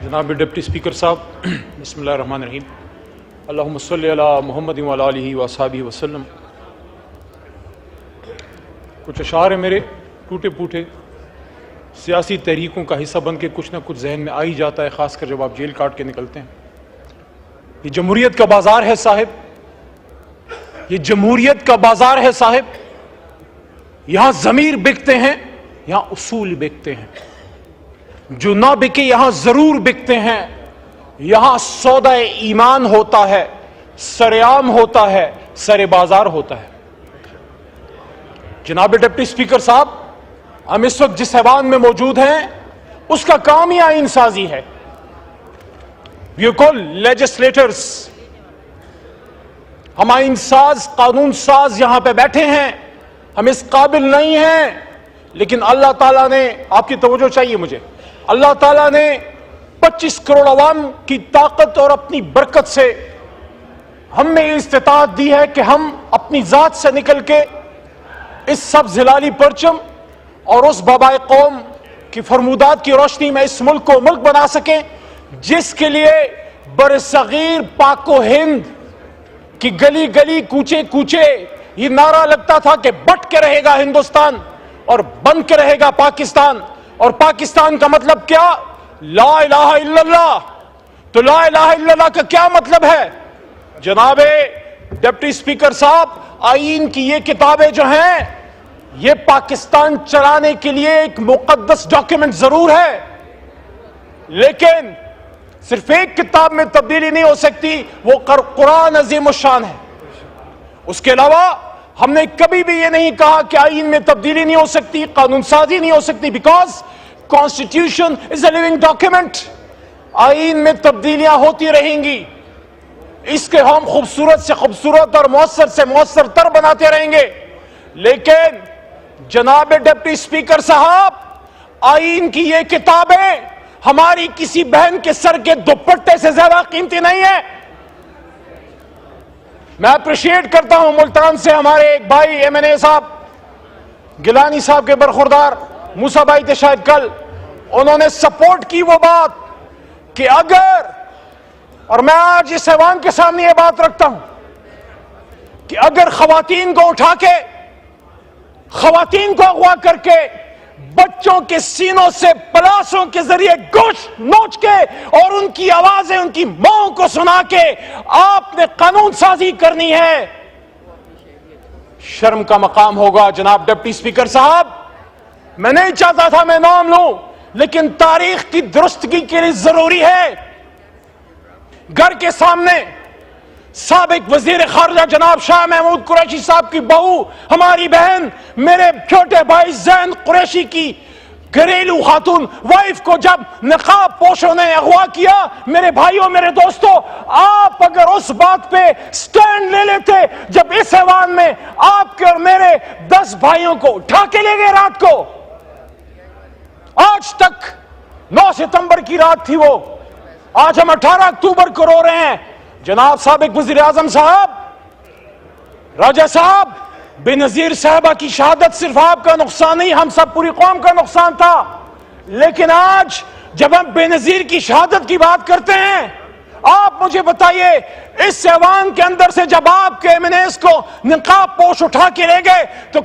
جناب deputy speaker صاحب، بسم اللہ الرحمن الرحیم، اللہم صلی علی محمد وعلی آلہ وصحبہ وسلم۔ کچھ اشعار ہیں میرے ٹوٹے پوٹے، سیاسی تحریکوں کا حصہ بن کے کچھ نہ کچھ ذہن میں آ ہی جاتا ہے، خاص کر جب آپ جیل کاٹ کے نکلتے ہیں۔ یہ جمہوریت کا بازار ہے صاحب، یہ جمہوریت کا بازار ہے صاحب، یہاں ضمیر بکتے ہیں، یہاں اصول بکتے ہیں، جو نہ بکے یہاں ضرور بکتے ہیں۔ یہاں سودا ایمان ہوتا ہے، سرعام ہوتا ہے، سر بازار ہوتا ہے۔ جناب ڈپٹی اسپیکر صاحب، ہم اس وقت جس ایوان میں موجود ہیں اس کا کام ہی آئین سازی ہے۔ وی آر کالڈ لیجسلیٹرز، ہم آئین ساز، قانون ساز یہاں پہ بیٹھے ہیں، ہم اس قابل نہیں ہیں، لیکن اللہ تعالیٰ نے، آپ کی توجہ چاہیے مجھے، اللہ تعالیٰ نے 25 کروڑ عوام کی طاقت اور اپنی برکت سے ہم میں استطاعت دی ہے کہ ہم اپنی ذات سے نکل کے اس سبز ہلالی پرچم اور اس بابائے قوم کی فرمودات کی روشنی میں اس ملک کو ملک بنا سکیں، جس کے لیے برصغیر پاک و ہند کی گلی گلی کوچے کوچے یہ نعرہ لگتا تھا کہ بٹ کے رہے گا ہندوستان اور بن کے رہے گا پاکستان۔ اور پاکستان کا مطلب کیا؟ لا الہ الا اللہ۔ تو لا الہ الا اللہ کا کیا مطلب ہے؟ جناب ڈپٹی اسپیکر صاحب، آئین کی یہ کتابیں جو ہیں یہ پاکستان چلانے کے لیے ایک مقدس ڈاکیومنٹ ضرور ہے، لیکن صرف ایک کتاب میں تبدیلی نہیں ہو سکتی، وہ قرآن عظیم الشان ہے۔ اس کے علاوہ ہم نے کبھی بھی یہ نہیں کہا کہ آئین میں تبدیلی نہیں ہو سکتی، قانون سازی نہیں ہو سکتی، because constitution is a living document. آئین میں تبدیلیاں ہوتی رہیں گی، اس کے ہم خوبصورت سے خوبصورت اور مؤثر سے مؤثر تر بناتے رہیں گے، لیکن جناب ڈپٹی اسپیکر صاحب، آئین کی یہ کتابیں ہماری کسی بہن کے سر کے دوپٹے سے زیادہ قیمتی نہیں ہے۔ میں اپریشیٹ کرتا ہوں ملتان سے ہمارے ایک بھائی ایم این اے صاحب، گیلانی صاحب کے برخوردار موسیٰ بھائی تھے شاید کل، انہوں نے سپورٹ کی وہ بات کہ اگر، اور میں آج اس ایوان کے سامنے یہ بات رکھتا ہوں کہ اگر خواتین کو اٹھا کے، خواتین کو اغوا کر کے، بچوں کے سینوں سے پلاسوں کے ذریعے گوشت نوچ کے اور ان کی آوازیں ان کی ماں کو سنا کے آپ نے قانون سازی کرنی ہے، شرم کا مقام ہوگا۔ جناب ڈپٹی اسپیکر صاحب، میں نہیں چاہتا تھا میں نام لوں، لیکن تاریخ کی درستگی کے لیے ضروری ہے۔ گھر کے سامنے سابق وزیر خارجہ جناب شاہ محمود قریشی صاحب کی بہو، ہماری بہن، میرے چھوٹے بھائی زین قریشی کی گھریلو خاتون وائف کو جب نقاب پوشوں نے اغوا کیا، میرے بھائیوں، میرے دوستوں، آپ اگر اس بات پہ سٹینڈ لے لیتے جب اس ایوان میں آپ کے اور میرے 10 بھائیوں کو اٹھا کے لے گئے رات کو، آج تک 9 ستمبر کی رات تھی وہ، آج ہم 18 اکتوبر کو رو رہے ہیں۔ جناب سابق وزیر اعظم صاحب، راجہ صاحب، بے نظیر صاحبہ کی شہادت صرف آپ کا نقصان نہیں، ہم سب پوری قوم کا نقصان تھا، لیکن آج جب ہم بے نظیر کی شہادت کی بات کرتے ہیں، آپ مجھے بتائیے اس ایوان کے اندر سے جب آپ کے ایم این ایز کو نقاب پوش اٹھا کے لے گئے تو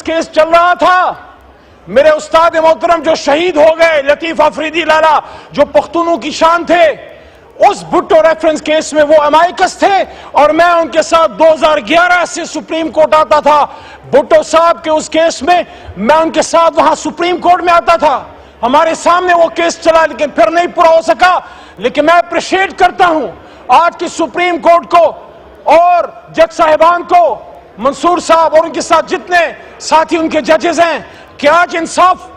کیس چل رہا تھا، میرے استاد محترم جو شہید ہو گئے، لطیف افریدی لالا، جو پختونوں کی شان تھے، اس بھٹو ریفرنس کیس میں وہ امائکس تھے اور میں ان کے ساتھ 2011 سے سپریم کورٹ آتا تھا۔ بھٹو صاحب کے اس کیس میں میں ان کے ساتھ وہاں سپریم کورٹ میں آتا تھا، ہمارے سامنے وہ کیس چلا لیکن پھر نہیں پورا ہو سکا۔ لیکن میں اپریشیٹ کرتا ہوں آج کی سپریم کورٹ کو اور جج صاحبان کو، منصور صاحب اور ان کے ساتھ جتنے ساتھی ان کے ججز ہیں، کہ آج انصاف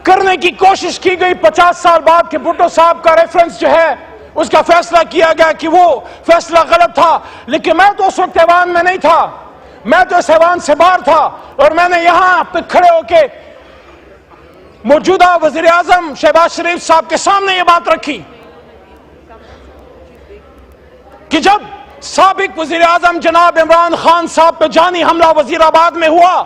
کرنے کی کوشش کی گئی 50 سال بعد کہ بھٹو صاحب کا ریفرنس جو ہے اس کا فیصلہ کیا گیا کہ وہ فیصلہ غلط تھا. لیکن میں تو اس وقت ایوان میں نہیں تھا، میں تو اس ایوان سے باہر تھا، اور میں نے یہاں پہ کھڑے ہو کے موجودہ وزیر اعظم شہباز شریف صاحب کے سامنے یہ بات رکھی کہ جب سابق وزیر اعظم جناب عمران خان صاحب پہ جانی حملہ وزیر آباد میں ہوا،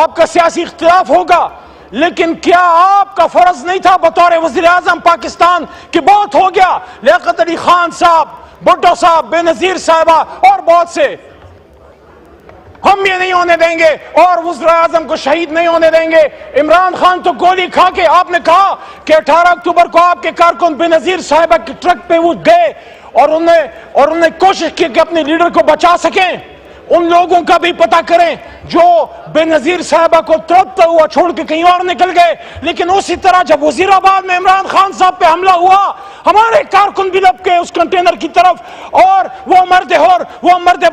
آپ کا سیاسی اختلاف ہوگا، لیکن کیا آپ کا فرض نہیں تھا بطور وزیر اعظم پاکستان کہ بہت ہو گیا، لیاقت علی خان صاحب، بھٹو صاحب، بے نظیر صاحبہ اور بہت سے، ہم یہ نہیں ہونے دیں گے اور وزیر اعظم کو شہید نہیں ہونے دیں گے. عمران خان تو گولی کھا کے، آپ نے کہا کہ 18 اکتوبر کو آپ کے کارکن بے نظیر صاحبہ کے ٹرک پہ وہ گئے اور انہوں نے کوشش کی کہ اپنے لیڈر کو بچا سکیں. ان لوگوں کا بھی پتہ کریں جو بے نظیر صاحبہ کو تڑپتا ہوا چھوڑ کے کہیں اور نکل گئے. لیکن اسی طرح جب وزیر آباد میں عمران خان صاحب پہ حملہ ہوا، ہمارے کارکن بھی لپ کے اس کنٹینر کی طرف، اور وہ مرد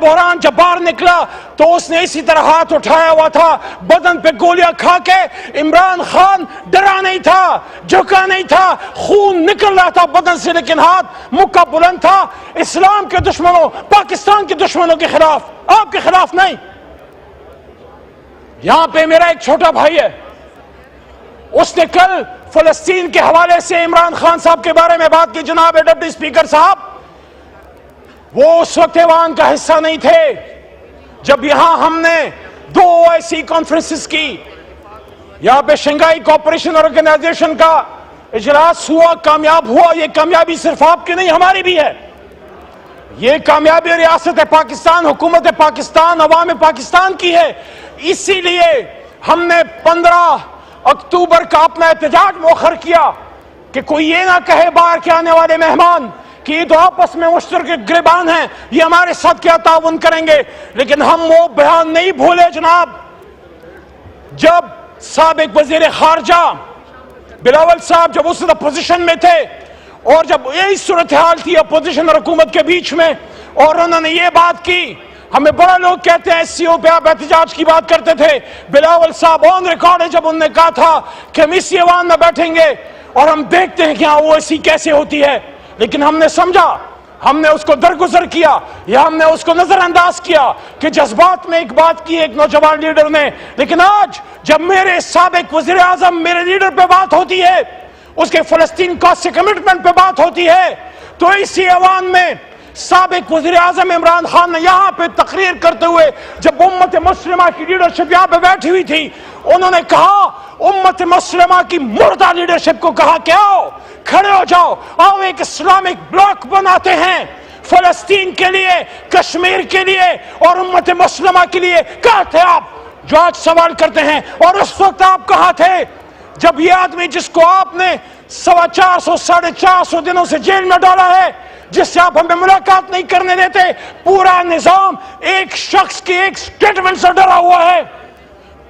بحران جب باہر نکلا تو اس نے اسی طرح ہاتھ اٹھایا ہوا تھا، بدن پہ گولیاں کھا کے. عمران خان ڈرا نہیں تھا، جھکا نہیں تھا، خون نکل رہا تھا بدن سے، لیکن ہاتھ مکہ بلند تھا اسلام کے دشمنوں، پاکستان کے دشمنوں کے خلاف، آپ کے خلاف نہیں. یہاں پہ میرا ایک چھوٹا بھائی ہے، اس نے کل فلسطین کے حوالے سے عمران خان صاحب کے بارے میں بات کی. جناب ڈپٹی اسپیکر صاحب، وہ اس وقت ایوان کا حصہ نہیں تھے جب یہاں ہم نے 2 OIC کانفرنسز کی. یہاں پہ شنگھائی کوآپریشن آرگنائزیشن کا اجلاس ہوا، کامیاب ہوا. یہ کامیابی صرف آپ کی نہیں، ہماری بھی ہے. یہ کامیابی ریاست پاکستان، حکومت پاکستان، عوام پاکستان کی ہے. اسی لیے ہم نے 15 اکتوبر کا اپنا احتجاج مؤخر کیا کہ کوئی یہ نہ کہے باہر کے آنے والے مہمان کہ یہ تو آپس میں مشترک گریبان ہیں، یہ ہمارے ساتھ کیا تعاون کریں گے. لیکن ہم وہ بیان نہیں بھولے جناب، جب سابق وزیر خارجہ بلاول صاحب جب اس اپوزیشن میں تھے، اور جب یہی صورتحال تھی اپوزیشن اور حکومت کے بیچ میں، اور انہوں نے یہ بات کی. ہمیں بڑا لوگ کہتے ہیں SCO پہ آپ احتجاج کی بات کرتے تھے. بلاول صاحب آن ریکارڈ ہے جب انہوں نے کہا تھا کہ ہم اسی ایوان میں بیٹھیں گے اور ہم دیکھتے ہیں کہ ہاں وہ ایسی کیسے ہوتی ہے. لیکن ہم نے سمجھا، ہم نے اس کو درگزر کیا یا ہم نے اس کو نظر انداز کیا کہ جذبات میں ایک بات کی ایک نوجوان لیڈر نے. لیکن آج جب میرے سابق وزیر اعظم، میرے لیڈر پہ بات ہوتی ہے، اس کے فلسطین کا سے کمٹمنٹ پہ بات ہوتی ہے، تو اسی ایوان میں سابق وزیر اعظم عمران خان نے یہاں پہ تقریر کرتے ہوئے، جب امت مسلمہ کی لیڈرشپ یہاں پہ بیٹھی ہوئی تھی، انہوں نے کہا، امت مسلمہ کی مردہ لیڈرشپ کو کہا کہ آؤ کھڑے ہو جاؤ، آؤ ایک اسلامک بلاک بناتے ہیں فلسطین کے لیے، کشمیر کے لیے اور امت مسلمہ کے لیے. کہاں تھے آپ جو آج سوال کرتے ہیں؟ اور اس وقت آپ کہاں تھے جب یہ آدمی جس کو آپ نے 450 ساڑھے 400 دنوں سے جیل میں ڈالا ہے، جس سے آپ ہمیں ملاقات نہیں کرنے دیتے، پورا نظام ایک شخص کی ایک سٹیٹمنٹ سے ڈرا ہوا ہے،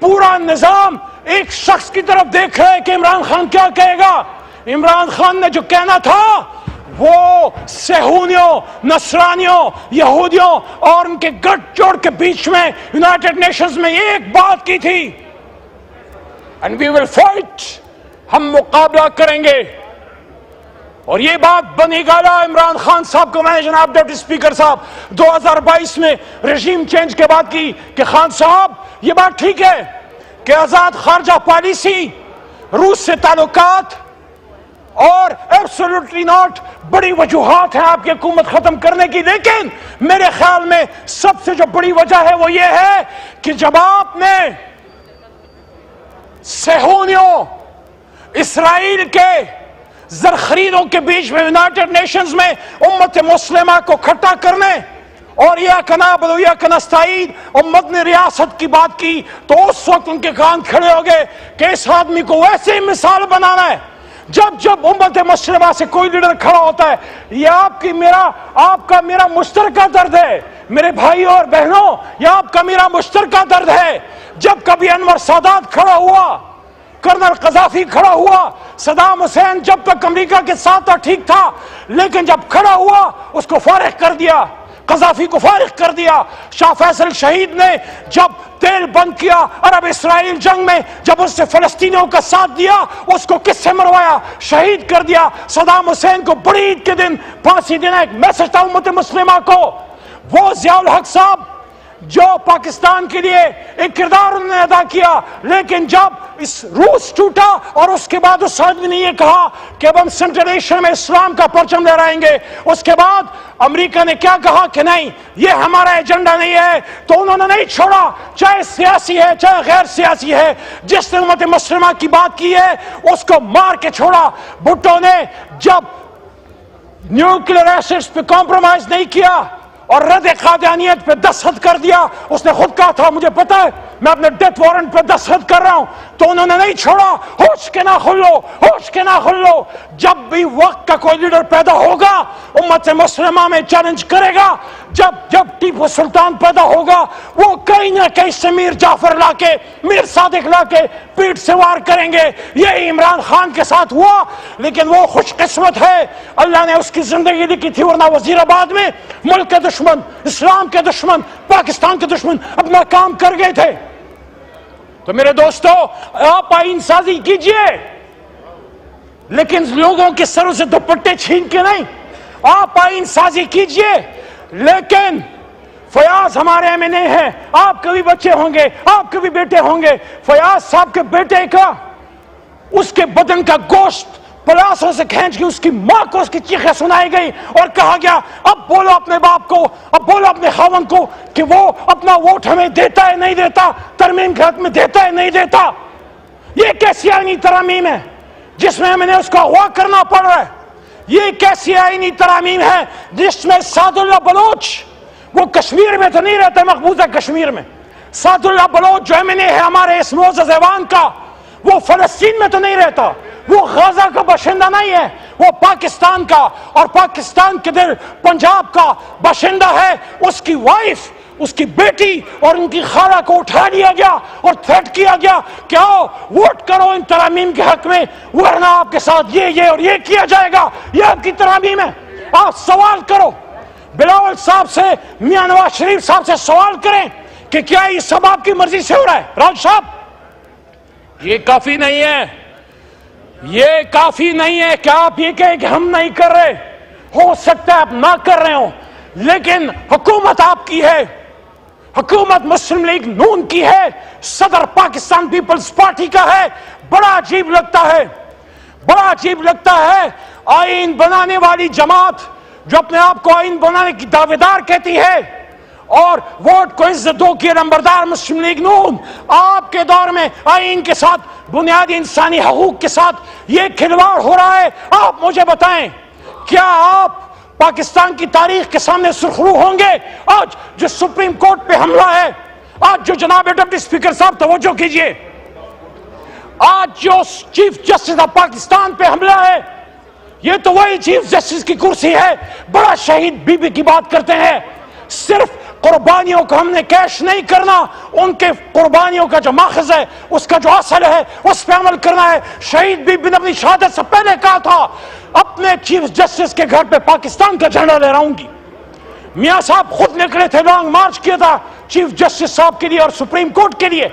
پورا نظام ایک شخص کی طرف دیکھ رہے کہ عمران خان کیا کہے گا. عمران خان نے جو کہنا تھا وہ صہیونیوں، نصرانیوں، یہودیوں اور ان کے گٹھ جوڑ کے بیچ میں یونائٹڈ نیشنز میں ایک بات کی تھی، and we will fight، ہم مقابلہ کریں گے. اور یہ بات بنی گالا عمران خان صاحب کو میں نے جناب ڈپٹی اسپیکر صاحب 2022 میں رژیم چینج کے بعد کی کہ خان صاحب یہ بات ٹھیک ہے کہ آزاد خارجہ پالیسی، روس سے تعلقات اور ایبسولوٹلی ناٹ بڑی وجوہات ہیں آپ کی حکومت ختم کرنے کی، لیکن میرے خیال میں سب سے جو بڑی وجہ ہے وہ یہ ہے کہ جب آپ نے صہیونیوں، اسرائیل کے زرخریدوں کے بیچ میں یونائٹڈ نیشنز میں امت مسلمہ کو کھٹا کرنے اور یا کنابل یا کنستعید اور مدنی ریاست کی بات کی، تو اس وقت ان کے کان کھڑے ہو گئے کہ اس آدمی کو ویسے ہی مثال بنانا ہے. جب امت مسلمہ سے کوئی لیڈر کھڑا ہوتا ہے، یہ آپ کا میرا مشترکہ درد ہے میرے بھائیوں اور بہنوں، یہ آپ کا میرا مشترکہ درد ہے. جب کبھی انور سادات کھڑا ہوا، کرنل قذافی کھڑا ہوا. صدام حسین جب تک امریکہ کے ساتھ تھا ٹھیک تھا، لیکن جب کھڑا ہوا اس کو فارغ کر دیا، قذافی کو فارغ کر دیا. شاہ فیصل شہید نے جب تیل بند کیا عرب اسرائیل جنگ میں، جب اس نے فلسطینیوں کا ساتھ دیا، اس کو کس سے مروایا؟ شہید کر دیا. صدام حسین کو بڑی عید کے دن پھانسی دینا ایک میسج تھا امت مسلمہ کو. وہ ضیاء الحق صاحب جو پاکستان کے لیے ایک کردار انہوں نے ادا کیا، لیکن جب اس روس ٹوٹا اور اس کے بعد اس آدمی نے یہ کہا کہ اب ہم سینٹرل ایشیا میں اسلام کا پرچم لہرائیں گے، اس کے بعد امریکہ نے کیا کہا کہ نہیں یہ ہمارا ایجنڈا نہیں ہے، تو انہوں نے نہیں چھوڑا، چاہے سیاسی ہے چاہے غیر سیاسی ہے. جس نے امت مسلمہ کی بات کی ہے اس کو مار کے چھوڑا. بھٹو نے جب نیوکلیئر ایسڈز پہ کمپرومائز نہیں کیا اور رد قادیانیت پہ دستخط کر دیا، اس نے خود کہا تھا مجھے پتا ہے میں اپنے ڈیتھ وارنٹ پہ دستخط کر رہا ہوں، تو انہوں نے نہیں چھوڑا. ہوش کے نہ کھلو، ہوش کے نہ کھلو. جب بھی وقت کا کوئی لیڈر پیدا ہوگا امت مسلمہ میں چیلنج کرے گا. جب ٹیپو سلطان پیدا ہوگا وہ کہیں نہ کہیں سے میر جعفر لا کے، میر صادق لا کے پیٹ سے وار کریں گے. یہی عمران خان کے ساتھ ہوا، لیکن وہ خوش قسمت ہے اللہ نے اس کی زندگی لکھی تھی، ورنہ وزیر آباد میں ملک کے دشمن، اسلام کے دشمن، پاکستان کے دشمن اپنا کام کر گئے تھے. تو میرے دوستو آپ آئین سازی کیجئے، لیکن لوگوں کے سروں سے دوپٹے چھین کے نہیں. آپ آئین سازی کیجئے، لیکن فیاض ہمارے ایم این اے ہیں، آپ کے بھی بچے ہوں گے، آپ کے بھی بیٹے ہوں گے. فیاض صاحب کے بیٹے کا اس کے بدن کا گوشت پلاسوں سے کھینچ کے اس کی ماں کو اس کی چیخیں سنائی گئی اور کہا گیا اب بولو اپنے باپ کو، اب بولو اپنے خاوند کو کہ وہ اپنا ووٹ ہمیں دیتا ہے نہیں دیتا، ترمیم کے حق میں دیتا ہے نہیں دیتا. یہ کیسی آئینی ترامیم ہے جس میں ہمیں اس کو اغوا کرنا پڑ رہا ہے؟ یہ کیسی آئینی ترامیم ہے جس میں سعد اللہ بلوچ، وہ کشمیر میں تو نہیں رہتا مقبوضہ کشمیر میں، سعد اللہ بلوچ جو ایم این اے ہے ہمارے اس معزز ایوان کا، وہ فلسطین میں تو نہیں رہتا، وہ غزہ کا باشندہ نہیں ہے، وہ پاکستان کا اور پاکستان کے دل پنجاب کا باشندہ ہے. اس کی وائف، اس کی بیٹی اور ان کی خالہ کو اٹھا لیا گیا اور تھریٹ کیا گیا کہ آؤ ووٹ کرو ان ترامیم کے حق میں، ورنہ آپ کے ساتھ یہ اور یہ کیا جائے گا. یہ آپ کی ترامیم ہے. آپ سوال کرو بلاول صاحب سے، میاں نواز شریف صاحب سے سوال کریں کہ کیا یہ سب آپ کی مرضی سے ہو رہا ہے؟ راج صاحب یہ کافی نہیں ہے، یہ کافی نہیں ہے کہ آپ یہ کہیں کہ ہم نہیں کر رہے. ہو سکتا ہے آپ نہ کر رہے ہوں، لیکن حکومت آپ کی ہے، حکومت مسلم لیگ نون کی ہے، صدر پاکستان پیپلز پارٹی کا ہے. بڑا عجیب لگتا ہے، بڑا عجیب لگتا ہے آئین بنانے والی جماعت جو اپنے آپ کو آئین بنانے کی دعوے دار کہتی ہے اور ووٹ کو عزت دو کی نمبردار مسلم لیگ نون، آپ کے دور میں آئین کے ساتھ، بنیادی انسانی حقوق کے ساتھ یہ کھلواڑ ہو رہا ہے. آپ مجھے بتائیں کیا آپ پاکستان کی تاریخ کے سامنے سرخرو ہوں گے آج جو سپریم کورٹ پہ حملہ ہے، آج جو جناب ڈپٹی اسپیکر صاحب توجہ کیجئے، آج جو چیف جسٹس آف پاکستان پہ حملہ ہے، یہ تو وہی چیف جسٹس کی کرسی ہے. بڑا شہید بی بی کی بات کرتے ہیں. صرف قربانیوں کو ہم نے کیش نہیں کرنا، ان کے قربانیوں کا جو ماخذ ہے، اس کا جو اصل ہے، اس پہ عمل کرنا ہے. شہید بی بی نے اپنی شہادت سے پہلے کہا تھا اپنے چیف جسٹس کے گھر پہ پاکستان کا جھنڈا لہراؤں گی. میاں صاحب خود نکلے تھے، لانگ مارچ کیا تھا چیف جسٹس صاحب کے لیے اور سپریم کورٹ کے لیے.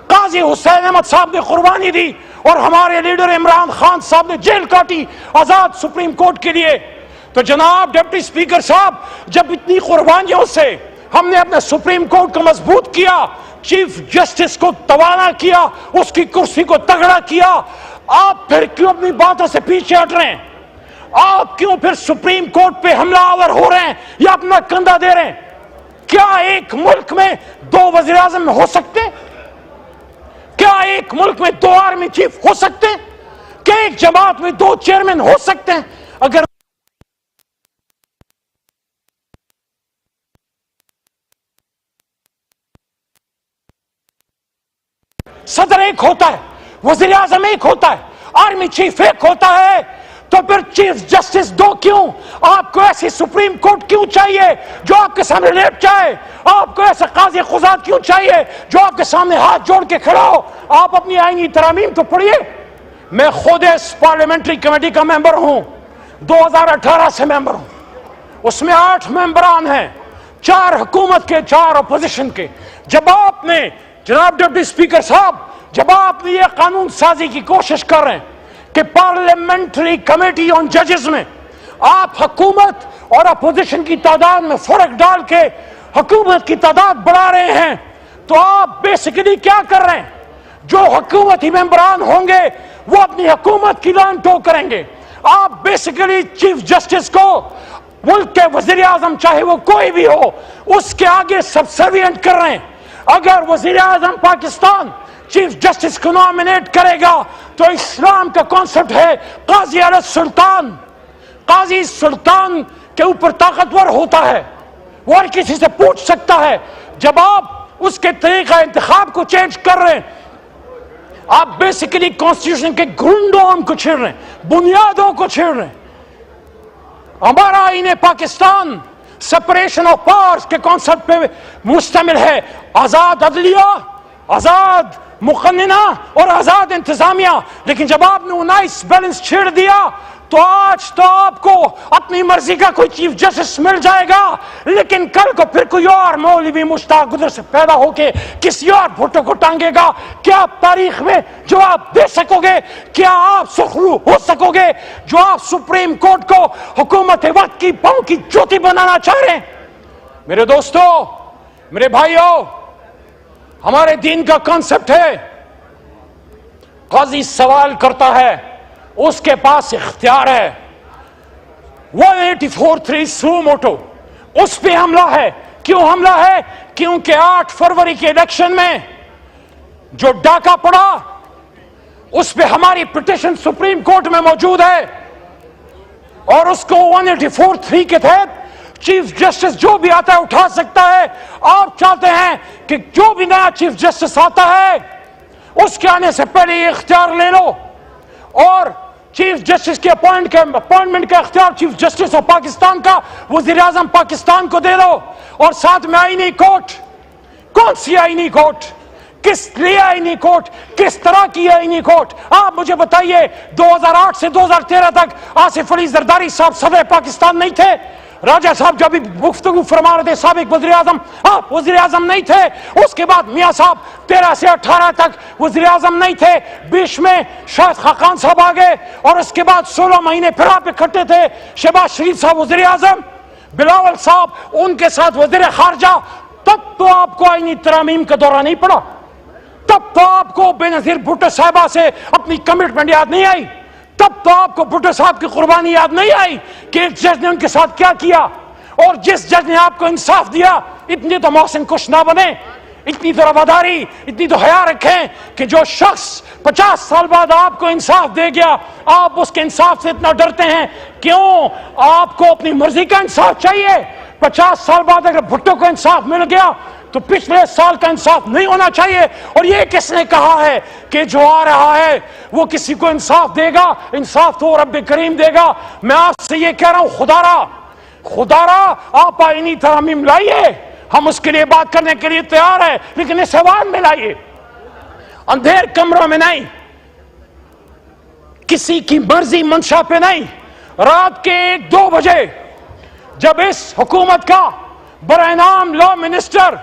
قاضی حسین احمد صاحب نے قربانی دی اور ہمارے لیڈر عمران خان صاحب نے جیل کاٹی آزاد سپریم کورٹ کے لیے. تو جناب ڈپٹی اسپیکر صاحب، جب اتنی قربانیوں سے ہم نے اپنے سپریم کورٹ کو مضبوط کیا، چیف جسٹس کو توانا کیا، اس کی کرسی کو تگڑا کیا، آپ پھر کیوں اپنی باتوں سے پیچھے ہٹ رہے ہیں؟ آپ کیوں پھر سپریم کورٹ پہ حملہ آور ہو رہے ہیں یا اپنا کندھا دے رہے ہیں؟ کیا ایک ملک میں دو وزیر اعظم ہو سکتے ہیں؟ کیا ایک ملک میں دو آرمی چیف ہو سکتے ہیں؟ کیا ایک جماعت میں دو چیئرمین ہو سکتے ہیں؟ اگر صدر ایک ہوتا ہے، وزیر اعظم ایک ہوتا ہے، آرمی چیف ایک ہوتا ہے، تو پھر چیف جسٹس دو کیوں؟ آپ کو ایسی سپریم کورٹ کیوں چاہیے جو آپ کے سامنے لیٹ جائے؟ آپ کو ایسا قاضی قضات کیوں چاہیے جو آپ کے سامنے ہاتھ جوڑ کے کھڑا ہو؟ آپ اپنی آئینی ترامیم تو پڑھیے. میں خود اس پارلیمنٹری کمیٹی کا ممبر ہوں, 2018 سے ممبر ہوں. اس میں 8 ممبران ہیں, 4 حکومت کے, 4 اپوزیشن کے. جب آپ نے جناب ڈپٹی اسپیکر صاحب, جب آپ نے یہ قانون سازی کی کوشش کر رہے ہیں کہ پارلیمنٹری کمیٹی آن ججز میں آپ حکومت اور اپوزیشن کی تعداد میں فرق ڈال کے حکومت کی تعداد بڑھا رہے ہیں, تو آپ بیسیکلی کیا کر رہے ہیں؟ جو حکومتی ممبران ہوں گے وہ اپنی حکومت کی لان ٹو کریں گے. آپ بیسیکلی چیف جسٹس کو ملک کے وزیر اعظم چاہے وہ کوئی بھی ہو اس کے آگے سبسروینٹ کر رہے ہیں. اگر وزیر اعظم پاکستان چیف جسٹس کو نامینیٹ کرے گا تو اسلام کا کانسیپٹ ہے قاضی علی السلطان. قاضی سلطان کے اوپر طاقتور ہوتا ہے, وہ ہر کسی سے پوچھ سکتا ہے. جب آپ اس کے طریقہ انتخاب کو چینج کر رہے ہیں, آپ بیسیکلی کانسٹیٹیوشن کے گرنڈوں کو چھیڑ رہے ہیں, بنیادوں کو چھیڑ رہے ہیں. ہمارا آئین پاکستان سپریشن آف پاورز کے کانسیپٹ پہ مشتمل ہے, آزاد عدلیہ, آزاد مقننہ اور آزاد انتظامیہ. لیکن جب آپ نے 19 بیلنس چھیڑ دیا تو آج تو آپ کو اپنی مرضی کا کوئی چیف جسٹس مل جائے گا, لیکن کل کو پھر کوئی اور مولوی مشتاق ادھر سے پیدا ہو کے کسی اور بھٹو کو ٹانگے گا. کیا آپ تاریخ میں جواب دے سکو گے؟ کیا آپ سخرو ہو سکو گے جو آپ سپریم کورٹ کو حکومت وقت کی پاؤں کی چوٹی بنانا چاہ رہے ہیں؟ میرے دوستو, میرے بھائیوں, ہمارے دین کا کانسیپٹ ہے قاضی سوال کرتا ہے, اس کے پاس اختیار ہے. 184(3) سو موٹو اس پہ حملہ ہے. کیوں حملہ ہے؟ کیونکہ 8 فروری کے الیکشن میں جو ڈاکہ پڑا اس پہ ہماری پٹیشن سپریم کورٹ میں موجود ہے, اور اس کو 184(3) کے تحت چیف جسٹس جو بھی آتا ہے اٹھا سکتا ہے. آپ چاہتے ہیں کہ جو بھی نیا چیف جسٹس آتا ہے اس کے آنے سے پہلے یہ اختیار لے لو, اور چیف جسٹس کے اپوائنٹمنٹ کا اختیار چیف جسٹس آف پاکستان کا وزیر اعظم پاکستان کو دے دو, اور ساتھ میں آئینی کورٹ. کون سی آئینی کورٹ؟ کس لیے آئینی کورٹ؟ کس طرح کی آئینی کورٹ؟ آپ مجھے بتائیے, 2008 سے 2013 تک آصف علی زرداری صاحب صدر پاکستان نہیں تھے؟ راجہ صاحب جب گفتگو فرما رہے تھے سابق وزیر اعظم, آپ وزیر اعظم نہیں تھے. اس کے بعد میاں صاحب 13 سے 18 تک وزیر اعظم نہیں تھے. بیچ میں شاہد خاقان صاحب آ گئے, اور اس کے بعد 16 مہینے پھر آپ اکٹھے تھے. شہباز شریف صاحب وزیر اعظم, بلاول صاحب ان کے ساتھ وزیر خارجہ. تب تو آپ کو آئینی ترامیم کا دورہ نہیں پڑا, تب تو آپ کو بے نظیر بھٹو صاحبہ سے اپنی کمٹمنٹ یاد نہیں آئی, تب تو آپ کو بھٹو صاحب کی قربانی یاد نہیں آئی کہ ایک جج نے ان کے ساتھ کیا کیا. اور جس جج نے آپ کو انصاف دیا, اتنی تو محسن کش نہ بنے, اتنی تو رواداری, اتنی تو حیا رکھیں کہ جو شخص 50 سال بعد آپ کو انصاف دے گیا, آپ اس کے انصاف سے اتنا ڈرتے ہیں. کیوں؟ آپ کو اپنی مرضی کا انصاف چاہیے. 50 سال بعد اگر بھٹو کو انصاف مل گیا تو پچھلے سال کا انصاف نہیں ہونا چاہیے. اور یہ کس نے کہا ہے کہ جو آ رہا ہے وہ کسی کو انصاف دے گا؟ انصاف تو رب کریم دے گا. میں آپ سے یہ کہہ رہا ہوں, خدا را آپ آئینی ترامیم لائیے, ہم اس کے لیے بات کرنے کے لیے تیار ہیں, لیکن اس ایوان میں لائیے, اندھیر کمروں میں نہیں, کسی کی مرضی منشا پہ نہیں. رات کے 1-2 بجے جب اس حکومت کا برائے نام لا منسٹر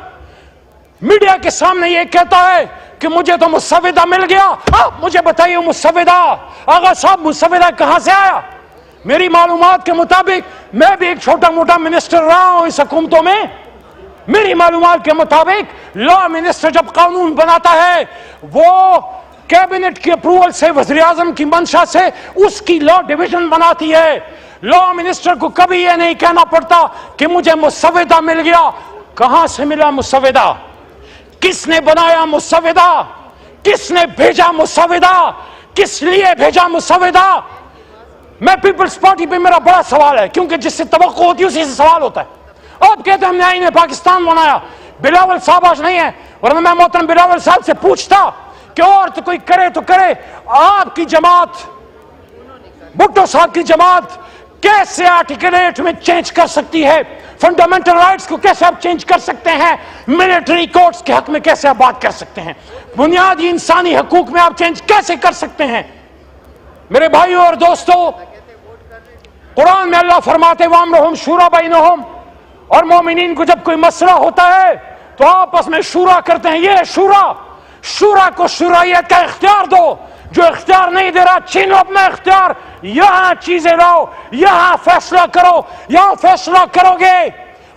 میڈیا کے سامنے یہ کہتا ہے کہ مجھے تو مسودہ مل گیا, آپ مجھے بتائیے مسودہ, آغا صاحب مسودہ کہاں سے آیا؟ میری معلومات کے مطابق, میں بھی ایک چھوٹا موٹا منسٹر رہا ہوں اس حکومتوں میں, میری معلومات کے مطابق لا منسٹر جب قانون بناتا ہے وہ کیبنٹ کی اپروول سے, وزیر اعظم کی منشا سے اس کی لا ڈویژن بناتی ہے. لا منسٹر کو کبھی یہ نہیں کہنا پڑتا کہ مجھے مسودہ مل گیا. کہاں سے ملا مسودہ؟ کس نے بنایا مسودہ؟ کس نے بھیجا مسودہ؟ کس لیے بھیجا مسودہ؟ میں پیپلز پارٹی پہ میرا بڑا سوال ہے, کیونکہ جس سے توقع ہوتی ہے اسی سے سوال ہوتا ہے. آپ کہتے ہیں ہم نے آئین پاکستان بنایا, بلاول صاحب آج نہیں ہے, ورنہ میں محترم بلاول صاحب سے پوچھتا کہ اور تو کوئی کرے تو کرے. آپ کی جماعت بھٹو صاحب کی جماعت کیسے آرٹیکلیٹ میں چینج کر سکتی ہے؟ فنڈامنٹل رائٹس کو کیسے آپ چینج کر سکتے ہیں؟ ملٹری کورٹس کے حق میں کیسے آپ بات کر سکتے ہیں؟ بنیادی انسانی حقوق میں آپ چینج کیسے کر سکتے ہیں؟ میرے بھائیوں اور دوستو، قرآن میں اللہ فرماتے وَأَمْرُهُمْ شُورَىٰ بَيْنَهُمْ، اور مومنین کو جب کوئی مسئلہ ہوتا ہے تو آپس میں شورا کرتے ہیں. یہ شورا کو شورائیت کا اختیار دو. جو اختیار نہیں دے رہا چھینو اپنا اختیار. یہاں چیزیں لاؤ، یہاں فیصلہ کرو. یہاں فیصلہ کرو گے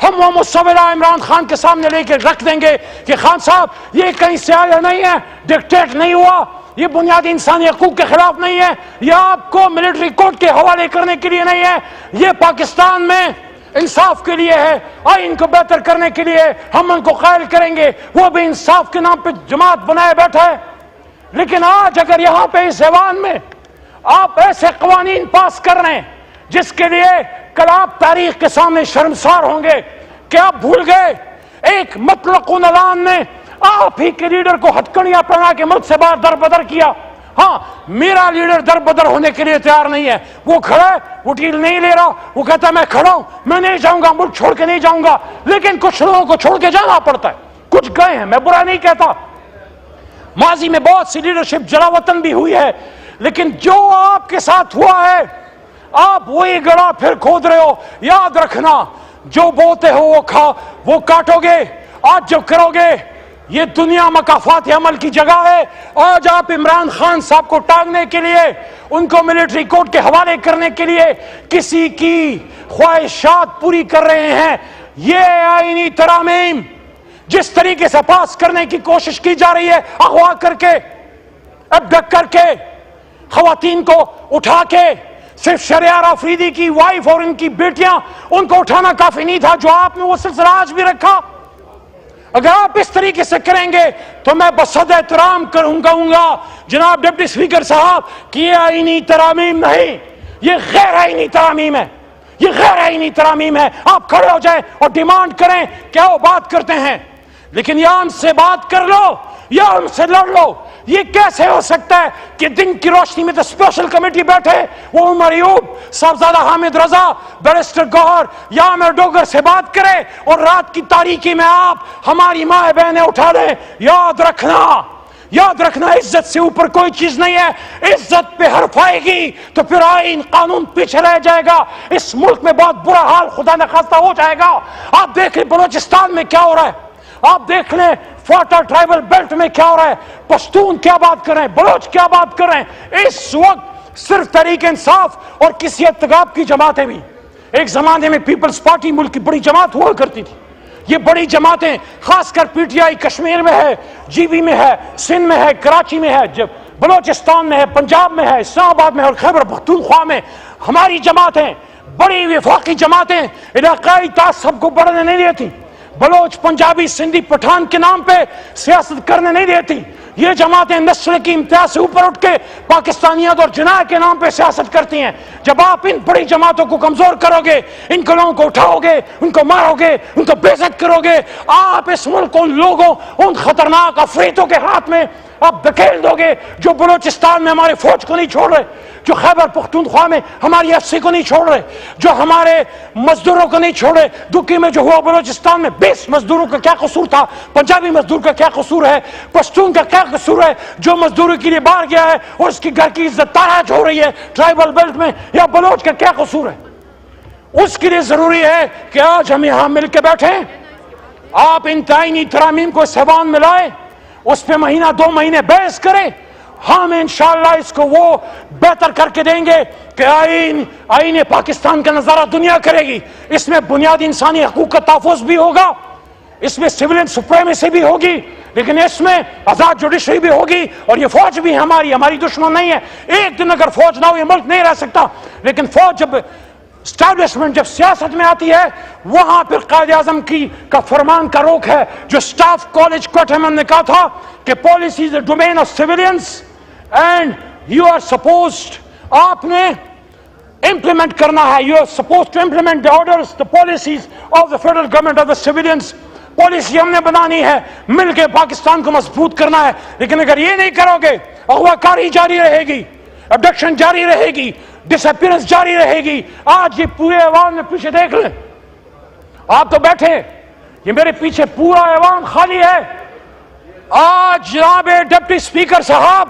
ہم وہ مسودہ عمران خان کے سامنے لے کے رکھ دیں گے کہ خان صاحب یہ کہیں سے آیا نہیں ہے، ڈکٹیٹ نہیں ہوا، یہ بنیادی انسانی حقوق کے خلاف نہیں ہے، یہ آپ کو ملٹری کورٹ کے حوالے کرنے کے لیے نہیں ہے، یہ پاکستان میں انصاف کے لیے ہے، آئین کو بہتر کرنے کے لیے ہم ان کو قائل کریں گے. وہ بھی انصاف کے نام پہ جماعت بنائے بیٹھا ہے. لیکن آج اگر یہاں پہ اس ایوان میں آپ ایسے قوانین پاس کر رہے ہیں جس کے لیے کل آپ تاریخ کے سامنے شرمسار ہوں گے کہ آپ بھول گئے ایک مطلق اعلان نے آپ ہی کے لیڈر کو ہتھکڑیاں پہنا کے ملک سے باہر در بدر کیا. ہاں، میرا لیڈر در بدر ہونے کے لیے تیار نہیں ہے. وہ کھڑا ہے، وہ ڈیل نہیں لے رہا، وہ کہتا ہے میں کھڑا ہوں، میں نہیں جاؤں گا، ملک چھوڑ کے نہیں جاؤں گا. لیکن کچھ لوگوں کو چھوڑ کے جانا پڑتا ہے. کچھ گئے ہیں، میں برا نہیں کہتا، ماضی میں بہت سی لیڈرشپ جلا وطن بھی ہوئی ہے. لیکن جو آپ کے ساتھ ہوا ہے آپ وہی گڑا پھر کھود رہے ہو. یاد رکھنا، جو بوتے ہو وہ کاٹو گے. آج جو کرو گے یہ دنیا مکافات عمل کی جگہ ہے. آج آپ عمران خان صاحب کو ٹانگنے کے لیے، ان کو ملٹری کورٹ کے حوالے کرنے کے لیے کسی کی خواہشات پوری کر رہے ہیں. یہ آئینی ترامیم جس طریقے سے پاس کرنے کی کوشش کی جا رہی ہے، اغوا کر کے، ابڈکٹ کر کے، خواتین کو اٹھا کے، صرف شہریار آفریدی کی وائف اور ان کی بیٹیاں، ان کو اٹھانا کافی نہیں تھا. جو آپ نے وہ سلسلہ آج بھی رکھا. اگر آپ اس طریقے سے کریں گے تو میں بصد احترام کہوں گا جناب ڈپٹی اسپیکر صاحب کہ یہ آئینی ترامیم نہیں، یہ غیر آئینی ترامیم ہے. یہ غیر آئینی ترامیم ہے. آپ کھڑے ہو جائیں اور ڈیمانڈ کریں، کیا وہ بات کرتے ہیں، لیکن یا ان سے بات کر لو یا ان سے لڑ لو. یہ کیسے ہو سکتا ہے کہ دن کی روشنی میں تو اسپیشل کمیٹی بیٹھے، وہ عمر ایوب، صاحبزادہ حامد رضا، بیرسٹر گوہر یا عامر ڈوگر سے بات کرے اور رات کی تاریکی میں آپ ہماری ماں بہنیں اٹھا لیں. یاد رکھنا عزت سے اوپر کوئی چیز نہیں ہے. عزت پہ حرف آئے گی تو پھر آئین قانون پیچھے رہ جائے گا. اس ملک میں بہت برا حال خدا نخواستہ ہو جائے گا. آپ دیکھ لیں بلوچستان میں کیا ہو رہا ہے، آپ دیکھ لیں فاٹا ٹرائبل بیلٹ میں کیا ہو رہا ہے، پشتون کیا بات کر رہے ہیں، بلوچ کیا بات کر رہے ہیں. اس وقت صرف تحریک انصاف اور کسی اتغاب کی جماعتیں بھی، ایک زمانے میں پیپلز پارٹی ملک کی بڑی جماعت ہوا کرتی تھی. یہ بڑی جماعتیں خاص کر پی ٹی آئی کشمیر میں ہے، جی بی میں ہے، سندھ میں ہے، کراچی میں ہے، جب بلوچستان میں ہے، پنجاب میں ہے، اسلام آباد میں ہے اور خیبر پختونخوا میں ہماری جماعتیں، بڑی وفاقی جماعتیں علاقائی تعصب کو بڑھنے نہیں دیتی. بلوچ، پنجابی، سندھی، پٹھان کے نام پہ سیاست کرنے نہیں دیتی. یہ جماعتیں نسل کی امتیاز سے اوپر اٹھ کے پاکستانیت اور جناح کے نام پہ سیاست کرتی ہیں. جب آپ ان بڑی جماعتوں کو کمزور کرو گے، ان کو لوگوں کو اٹھاؤ گے، ان کو مارو گے، ان کو بے عزت کرو گے، آپ اس ملک کو ان لوگوں، ان خطرناک افریتوں کے ہاتھ میں آپ دھکیل دو گے جو بلوچستان میں ہمارے فوج کو نہیں چھوڑ رہے، جو خیبر پختونخوا میں ہماری ایف سی کو نہیں چھوڑ رہے، جو ہمارے مزدوروں کو نہیں چھوڑے. دکی میں جو ہوا بلوچستان میں 20 مزدوروں کا کیا قصور تھا، پنجابی مزدور کا کیا قصور ہے، پشتون کا کیا قصور ہے جو مزدوری کے لیے باہر گیا ہے اور اس کی گھر کی عزت تاراج ہو رہی ہے ٹرائبل بیلٹ میں، یا بلوچ کا کیا قصور ہے. اس کے لیے ضروری ہے کہ آج ہم یہاں مل کے بیٹھیں. آپ ان آئینی ترامیم کو اس ایوان میں لائیں، اس پہ مہینہ 2 مہینے بحث کریں. ہم انشاءاللہ اس کو وہ بہتر کر کے دیں گے کہ آئین پاکستان کا نظارہ دنیا کرے گی. اس میں بنیادی انسانی حقوق کا تحفظ بھی ہوگا، اس میں سویلین سپریمیسی بھی ہوگی، لیکن اس میں آزاد جوڈیشری بھی ہوگی. اور یہ فوج بھی ہماری دشمن نہیں ہے. ایک دن اگر فوج نہ ہو یہ ملک نہیں رہ سکتا. لیکن فوج جب اسٹیبلشمنٹ، جب سیاست میں آتی ہے، وہاں پھر قائد اعظم کا فرمان کا روک ہے. جو سٹاف کالج کوئٹہ میں نے کہا تھا کہ policy is a domain of civilians and you are supposed, آپ نے امپلیمنٹ کرنا ہے، you are supposed to implement the orders, the policies of the federal government of the civilians. Policy ہم نے بنانی ہے، مل کے پاکستان کو مضبوط کرنا ہے. لیکن اگر یہ نہیں کرو گے، اغوا کاری جاری رہے گی، ابڈکشن جاری رہے گی، ڈس اپیئرنس جاری رہے گی. آج یہ پورے ایوان میں پیچھے دیکھ لیں, آپ تو بیٹھے, یہ میرے پیچھے پورا ایوان خالی ہے. آج جناب ڈپٹی اسپیکر صاحب,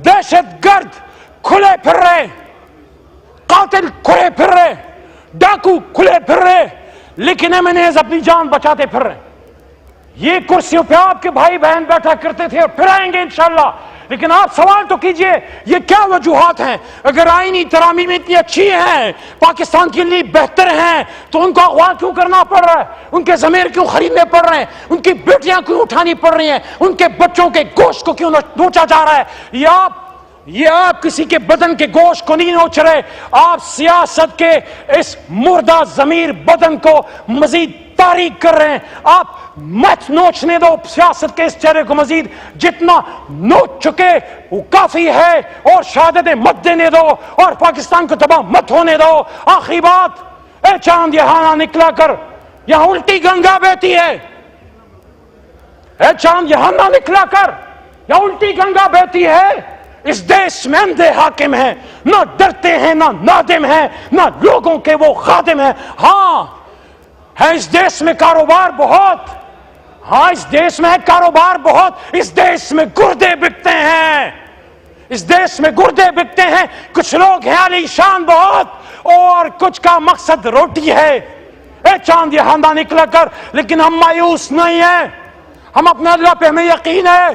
دہشت گرد کھلے پھر رہے, قاتل کھلے پھر رہے, ڈاکو کھلے پھر رہے, لیکن ایمنیز اپنی جان بچاتے پھر رہے. یہ کرسیوں پہ آپ کے بھائی بہن بیٹھا کرتے تھے اور پھر آئیں گے انشاءاللہ. لیکن آپ سوال تو کیجئے, یہ کیا وجوہات ہیں؟ اگر آئینی ترامیم اتنی اچھی ہیں, پاکستان کے لیے بہتر ہیں, تو ان کو اغوا کیوں کرنا پڑ رہا ہے؟ ان کے ضمیر کیوں خریدنے پڑ رہے ہیں؟ ان کی بیٹیاں کیوں اٹھانی پڑ رہی ہیں؟ ان کے بچوں کے گوشت کو کیوں نوچا جا رہا ہے؟ یہ آپ کسی کے بدن کے گوشت کو نہیں نوچ رہے, آپ سیاست کے اس مردہ ضمیر بدن کو مزید تاریک کر رہے ہیں. آپ مت نوچنے دو سیاست کے اس چہرے کو, مزید جتنا نوچ چکے وہ کافی ہے, اور شہادتیں مت دینے دو, اور پاکستان کو تباہ مت ہونے دو. آخری بات, اے چاند یہاں نہ نکلا کر, یہاں الٹی گنگا بہتی ہے. اے چاند یہاں نہ نکلا کر, یہاں الٹی گنگا بہتی ہے. اس دیش میں اندھے حاکم ہیں, نہ ڈرتے ہیں, نہ نادم ہیں, نہ لوگوں کے وہ خادم ہیں. ہاں ہے اس دیش میں کاروبار بہت, ہاں اس دیش میں ہے کاروبار بہت, اس دیش میں گردے بکتے ہیں, اس دیش میں گردے بکتے ہیں. کچھ لوگ ہیں عالی شان بہت, اور کچھ کا مقصد روٹی ہے. اے چاند یہاں نہ نکلا کر, لیکن ہم مایوس نہیں ہیں. ہم اپنے اللہ پہ ہمیں یقین ہے,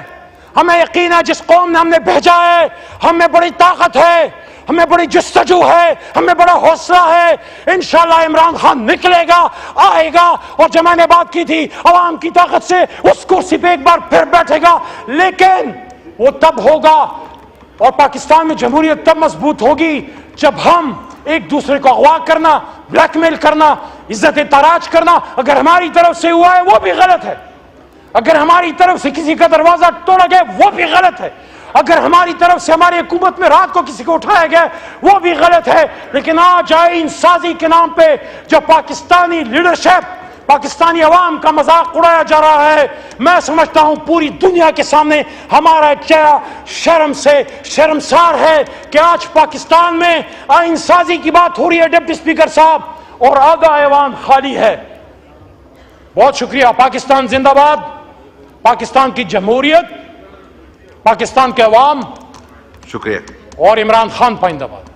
ہمیں یقین ہے جس قوم نے ہم نے بھیجا ہے, ہمیں بڑی طاقت ہے, ہمیں بڑی جستجو ہے, ہمیں بڑا حوصلہ ہے. انشاءاللہ عمران خان نکلے گا, آئے گا, اور جو میں نے بات کی تھی عوام کی طاقت سے اس کرسی پہ ایک بار پھر بیٹھے گا. لیکن وہ تب ہوگا, اور پاکستان میں جمہوریت تب مضبوط ہوگی جب ہم ایک دوسرے کو اغوا کرنا, بلیک میل کرنا, عزت تاراج کرنا, اگر ہماری طرف سے ہوا ہے وہ بھی غلط ہے. اگر ہماری طرف سے کسی کا دروازہ توڑا گیا وہ بھی غلط ہے. اگر ہماری طرف سے ہماری حکومت میں رات کو کسی کو اٹھایا گیا وہ بھی غلط ہے. لیکن آج آئین سازی کے نام پہ جو پاکستانی لیڈرشپ, پاکستانی عوام کا مذاق اڑایا جا رہا ہے, میں سمجھتا ہوں پوری دنیا کے سامنے ہمارا چہرہ شرم سے شرمسار ہے کہ آج پاکستان میں آئین سازی کی بات ہو رہی ہے ڈپٹی اسپیکر صاحب, اور آدھا ایوان خالی ہے. بہت شکریہ. پاکستان زندہ باد, پاکستان کی جمہوریت, پاکستان کے عوام, شکریہ, اور عمران خان پائندہ باد.